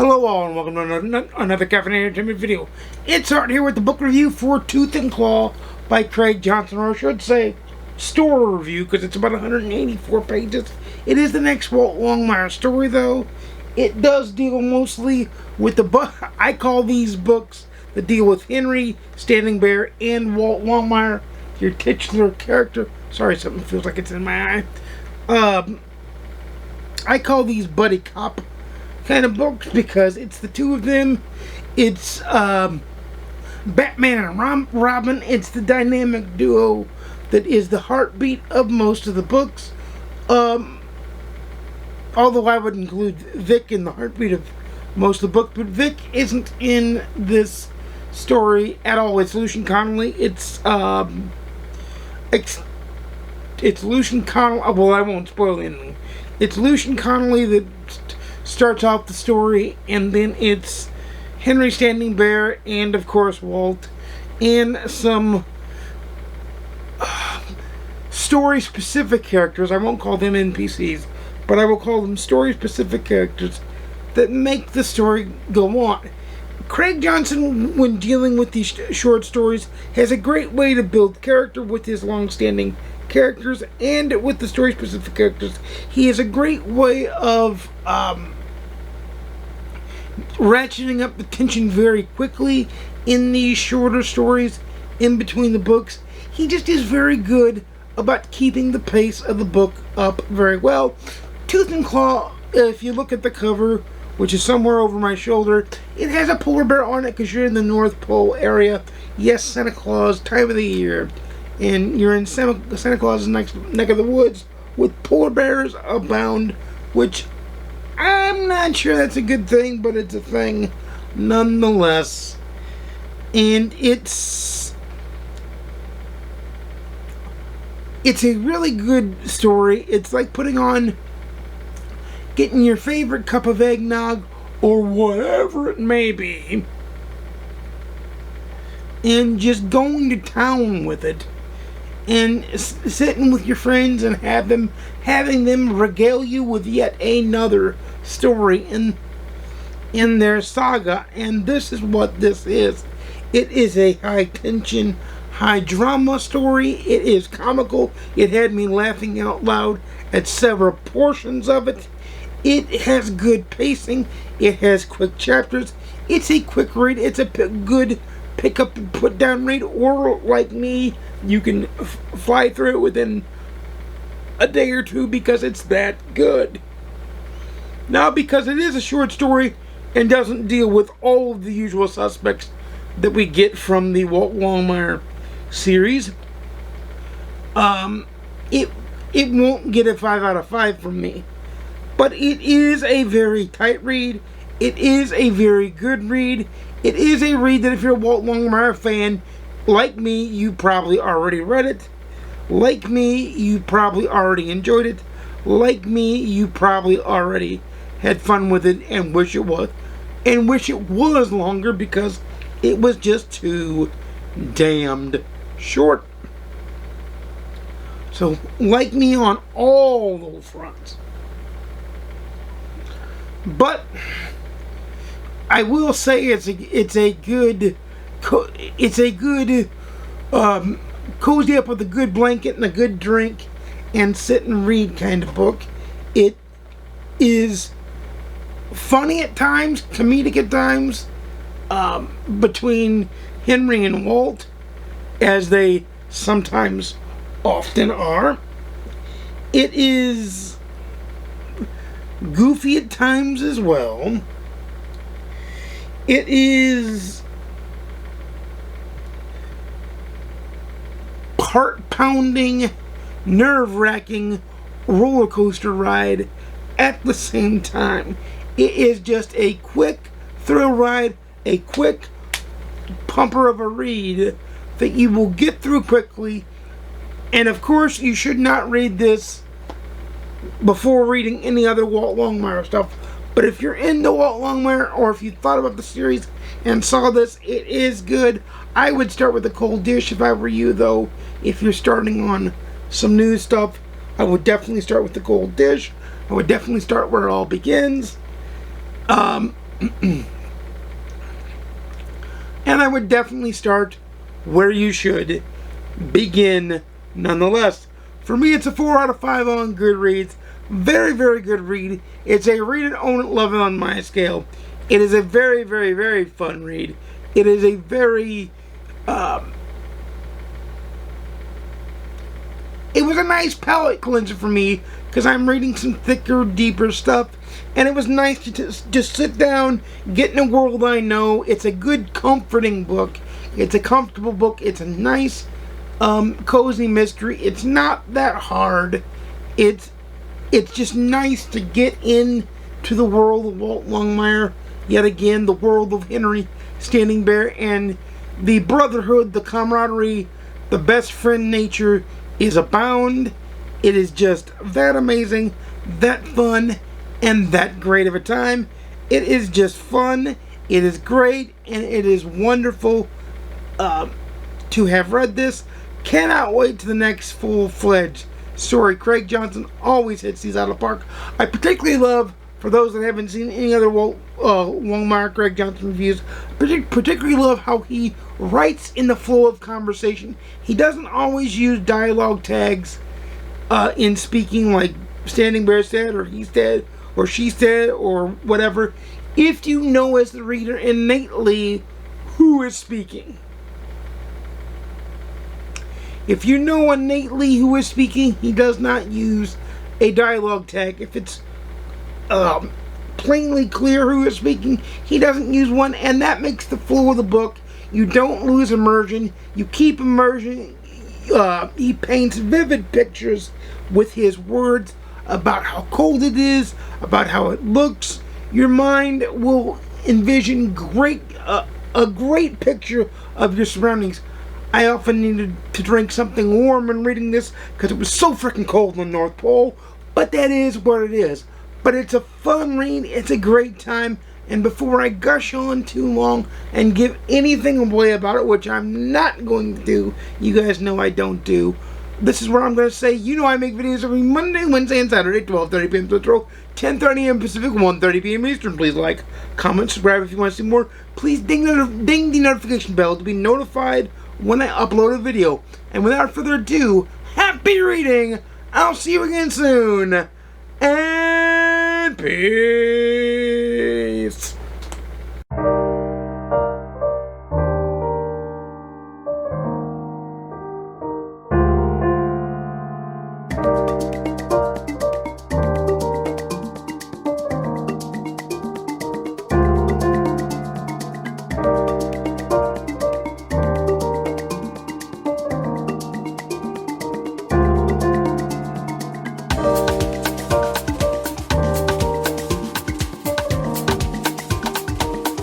Hello all and welcome to another caffeinated entertainment video. It's Art here with the book review for Tooth and Claw by Craig Johnson, or I should say story review, because it's about 184 pages. It is the next Walt Longmire story, though. It does deal mostly with the I call these books that deal with Henry Standing Bear and Walt Longmire, your titular character. Sorry, something feels like it's in my eye. I call these buddy cop kind of books because it's the two of them. It's Batman and Robin. It's the dynamic duo that is the heartbeat of most of the books. Although I would include Vic in the heartbeat of most of the book, but Vic isn't in this story at all. It's Lucian Connolly. It's Lucian Connolly. Well, I won't spoil anything. It's Lucian Connolly that starts off the story, and then it's Henry Standing Bear and, of course, Walt, and some story-specific characters. I won't call them NPCs, but I will call them story-specific characters that make the story go on. Craig Johnson, when dealing with these short stories, has a great way to build character with his long-standing characters and with the story-specific characters. He has a great way of ratcheting up the tension very quickly in these shorter stories in between the books. He just is very good about keeping the pace of the book up very well. Tooth and Claw, if you look at the cover, which is somewhere over my shoulder, it has a polar bear on it because you're in the North Pole area. Yes, Santa Claus, time of the year. And you're in Santa Claus's neck of the woods with polar bears abound, which I'm not sure that's a good thing, but it's a thing nonetheless. And it's a really good story. It's like getting your favorite cup of eggnog or whatever it may be, and just going to town with it. And sitting with your friends and having them regale you with yet another story in their saga. And this is what this is. It is a high tension, high drama story. It is comical. It had me laughing out loud at several portions of it. It has good pacing. It has quick chapters. It's a quick read. It's a good pick up and put down read, or like me, you can fly through it within a day or two because it's that good. Now, because it is a short story and doesn't deal with all of the usual suspects that we get from the Walt Longmire series, it won't get a 5 out of 5 from me. But it is a very tight read. It is a very good read. It is a read that if you're a Walt Longmire fan, like me, you probably already read it. Like me, you probably already enjoyed it. Like me, you probably already had fun with it and wish it was longer because it was just too damned short. So, like me on all those fronts. But I will say it's a good cozy up with a good blanket and a good drink and sit and read kind of book. It is funny at times, comedic at times, between Henry and Walt, as they sometimes often are. It is goofy at times as well. It is heart-pounding, nerve-wracking roller coaster ride at the same time. It is just a quick thrill ride, a quick pumper of a read that you will get through quickly. And of course, you should not read this before reading any other Walt Longmire stuff. But if you're into Walt Longmire, or if you thought about the series and saw this, it is good. I would start with a cold dish if I were you, though. If you're starting on some new stuff, I would definitely start with the cold dish. I would definitely start where it all begins. And I would definitely start where you should begin nonetheless. For me, it's a 4 out of 5 on GoodReads. Very, very good read. It's a read it, own it, love it on my scale. It is a very, very, very fun read. It is a very... it was a nice palate cleanser for me, because I'm reading some thicker, deeper stuff. And it was nice to just sit down, get in a world I know. It's a good, comforting book. It's a comfortable book. It's a nice, cozy mystery. It's not that hard. It's just nice to get into the world of Walt Longmire. Yet again, the world of Henry Standing Bear, and the brotherhood, the camaraderie, the best friend nature is abound. It is just that amazing, that fun, and that great of a time. It is just fun. It is great, and it is wonderful to have read this. Cannot wait to the next full-fledged story. Craig Johnson always hits these out of the park. I particularly love, for those that haven't seen any other Walt Longmire, Craig Johnson reviews, particularly love how he writes in the flow of conversation. He doesn't always use dialogue tags in speaking, like Standing Bear said, or he said, or she said, or whatever. If you know as the reader innately who is speaking. If you know innately who is speaking, he does not use a dialogue tag. If it's plainly clear who is speaking, he doesn't use one, and that makes the flow of the book. You don't lose immersion. You keep immersion. He paints vivid pictures with his words about how cold it is, about how it looks. Your mind will envision a great picture of your surroundings. I often needed to drink something warm when reading this because it was so freaking cold on the North Pole, but that is what it is. But it's a fun read, it's a great time, and before I gush on too long and give anything away about it, which I'm not going to do, you guys know I don't do, this is where I'm going to say, you know I make videos every Monday, Wednesday, and Saturday, 12:30 p.m. Central, 10:30 a.m. Pacific, 1:30 p.m. Eastern. Please like, comment, subscribe if you want to see more. Please ding the notification bell to be notified when I upload a video. And without further ado, happy reading! I'll see you again soon! And peace!